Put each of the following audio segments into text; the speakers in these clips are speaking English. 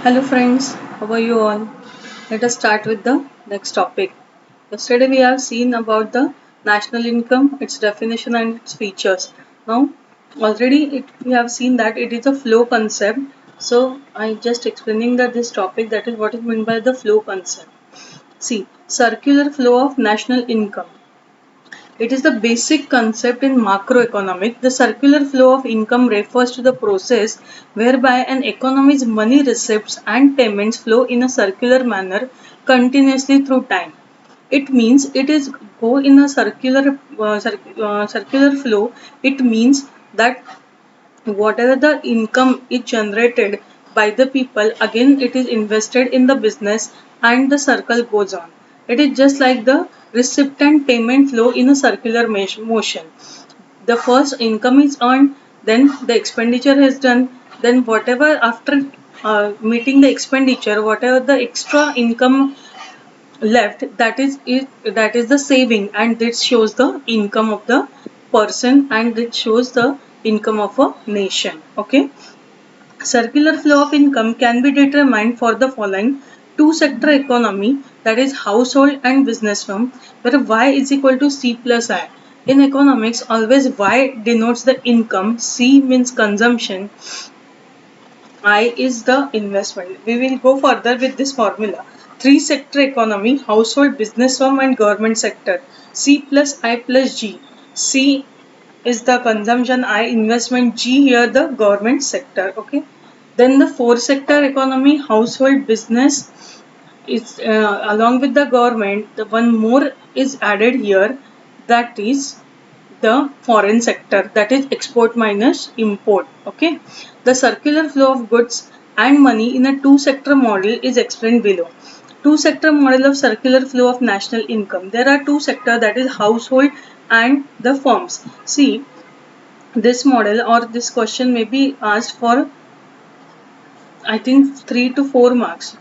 Hello friends, how are you all? Let us start with the next topic. Yesterday we have seen about the national income, its definition and its features. Now we have seen that it is a flow concept. So I just explaining that this topic, that is what is meant by the flow concept. See, circular flow of national income. It is the basic concept in macroeconomics. The circular flow of income refers to the process whereby an economy's money receipts and payments flow in a circular manner continuously through time. It means it is go in a circular flow. It means that whatever the income is generated by the people, again it is invested in the business and the circle goes on. It is just like the receipt and payment flow in a circular motion. The first income is earned, then the expenditure is done, then whatever after meeting the expenditure, whatever the extra income left, that is the saving, and this shows the income of the person and it shows the income of a nation. Okay, circular flow of income can be determined for the following: two sector economy, that is household and business firm, where y is equal to c plus I. In economics, always y denotes the income, c means consumption, I is the investment. We will go further with this formula. Three sector economy: household, business firm and government sector. C plus I plus G. C is the consumption, I investment, G here the government sector. Okay. Then the four sector economy: household, business is along with the government. The one more is added here, that is the foreign sector, that is export minus import. Okay, the circular flow of goods and money in a two sector model is explained below. Two sector model of circular flow of national income. There are two sector, that is household and the firms. See, this model or this question may be asked for, I think, 3 to 4 marks.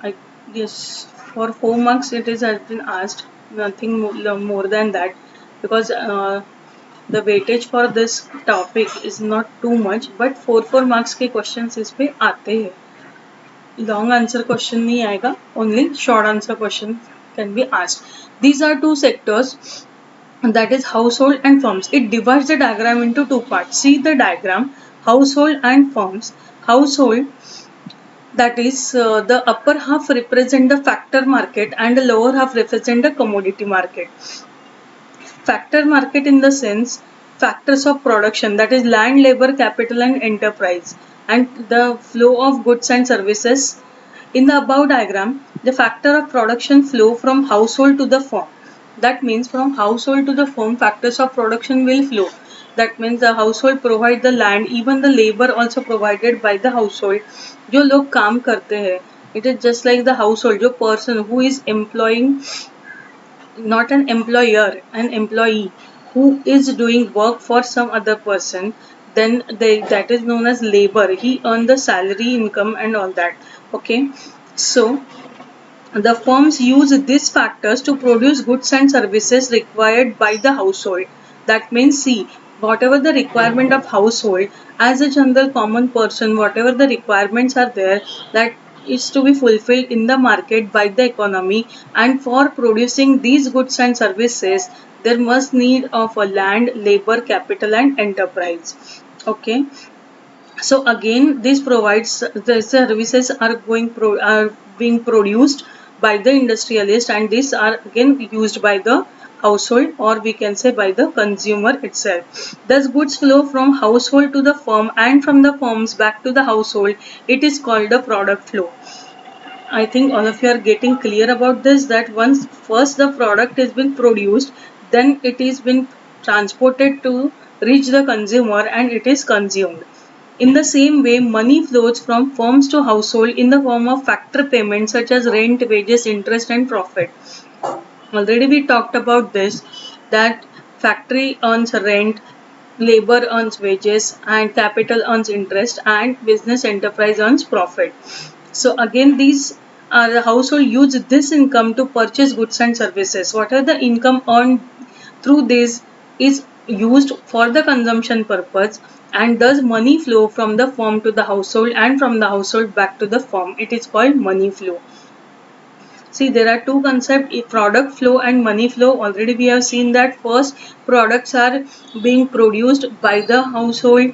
Yes, for 4 marks it is has been asked, nothing more than that, because the weightage for this topic is not too much, but 4 marks के questions इस पे आते हैं. Long answer question नहीं आएगा, only short answer question can be asked. These are two sectors, that is household and firms. It divides the diagram into two parts. See the diagram: household and firms. Household, that is the upper half represent the factor market and the lower half represent the commodity market. Factor market in the sense factors of production, that is land, labor, capital and enterprise, and the flow of goods and services. In the above diagram, the factor of production flow from household to the firm. That means from household to the firm, factors of production will flow. That means the household provide the land, even the labor also provided by the household. जो लोग काम करते हैं, it is just like the household, जो person who is employing, not an employer, an employee who is doing work for some other person, then that is known as labor. He earned the salary, income and all that. Okay, so the firms use these factors to produce goods and services required by the household. That means, see, whatever the requirement of household, as a general common person, whatever the requirements are there, that is to be fulfilled in the market by the economy. And for producing these goods and services, there must need of a land, labor, capital and enterprise. Okay, so again this provides the services are being produced by the industrialist, and these are again used by the household, or we can say by the consumer itself. Thus goods flow from household to the firm and from the firms back to the household. It is called the product flow. I think all of you are getting clear about this, that once first the product has been produced, then it is been transported to reach the consumer and it is consumed. In the same way, money flows from firms to household in the form of factor payments such as rent, wages, interest and profit. Already we talked about this, that factory earns rent, labor earns wages and capital earns interest and business enterprise earns profit. So again these are the household use this income to purchase goods and services. Whatever the income earned through this is used for the consumption purpose, and thus money flow from the firm to the household and from the household back to the firm. It is called money flow. See, there are two concepts, product flow and money flow. Already we have seen that first products are being produced by the household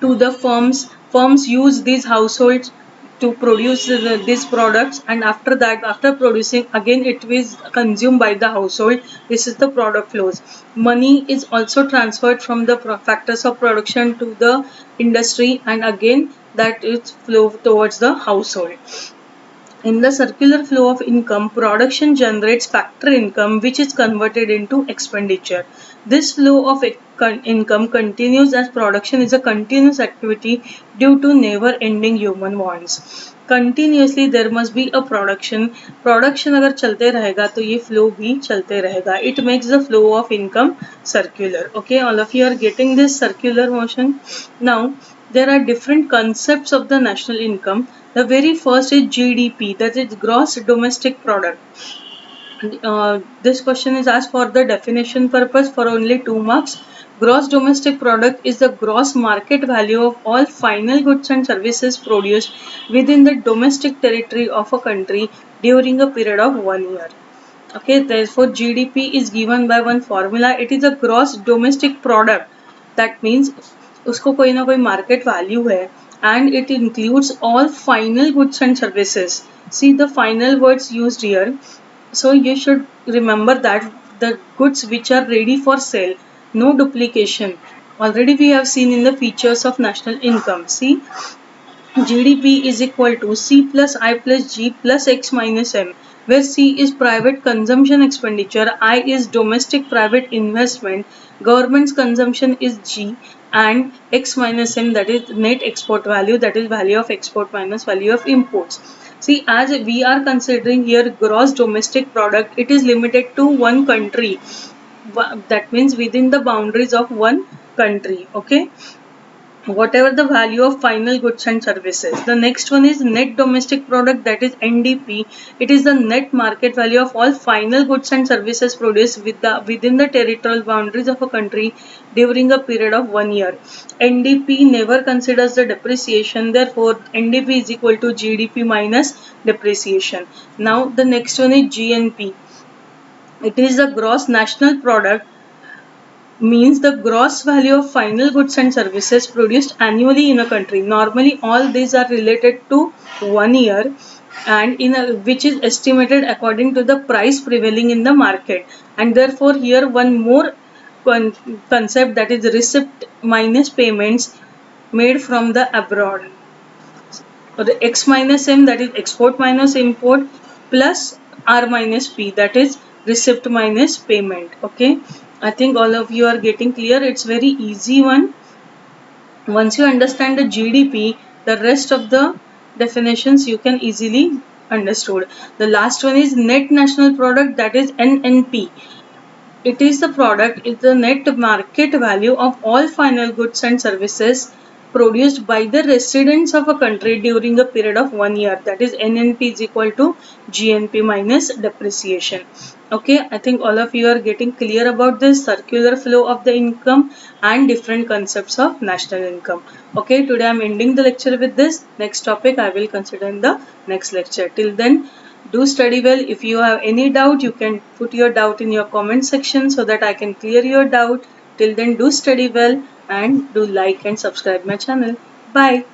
to the firms. Firms use these households to produce these products, and after that, after producing, again it is consumed by the household. This is the product flows. Money is also transferred from the factors of production to the industry, and again that is flow towards the household. In the circular flow of income, production generates factor income, which is converted into expenditure. This flow of income continues as production is a continuous activity due to never ending human wants. Continuously there must be a production. Production अगर चलते रहेगा तो ये flow भी चलते रहेगा. It makes the flow of income circular. Okay, all of you are getting this circular motion. Now there are different concepts of the national income. The very first is GDP, that is gross domestic product. This question is asked for the definition purpose for only 2 marks. Gross domestic product is the gross market value of all final goods and services produced within the domestic territory of a country during a period of 1 year. Okay, therefore GDP is given by one formula. It is a gross domestic product. That means उसको कोई ना कोई market value है, and it includes all final goods and services. See the final words used here. So you should remember that the goods which are ready for sale, no duplication. Already we have seen in the features of national income. See, GDP is equal to C plus I plus G plus X minus M, where C is private consumption expenditure, I is domestic private investment, government's consumption is G, and X minus M, that is net export value, that is value of export minus value of imports. See, as we are considering here gross domestic product, it is limited to one country. That means within the boundaries of one country. Okay, whatever the value of final goods and services. The next one is net domestic product, that is NDP. It is the net market value of all final goods and services produced within the territorial boundaries of a country during a period of 1 year. NDP never considers the depreciation, therefore NDP is equal to GDP minus depreciation. Now the next one is GNP. It is the gross national product, means the gross value of final goods and services produced annually in a country. Normally all these are related to 1 year, and which is estimated according to the price prevailing in the market. And therefore here one more concept, that is receipt minus payments made from the abroad. So the X minus M, that is export minus import, plus R minus P, that is receipt minus payment. Okay, I think all of you are getting clear. It's very easy one. Once you understand the GDP, the rest of the definitions you can easily understood. The last one is net national product, that is NNP. It is the product, is the net market value of all final goods and services produced by the residents of a country during a period of 1 year. That is NNP is equal to GNP minus depreciation. Okay, I think all of you are getting clear about this circular flow of the income and different concepts of national income. Okay, today I am ending the lecture with this. Next topic I will consider in the next lecture. Till then, do study well. If you have any doubt, you can put your doubt in your comment section so that I can clear your doubt. Till then, do study well and do like and subscribe my channel. Bye.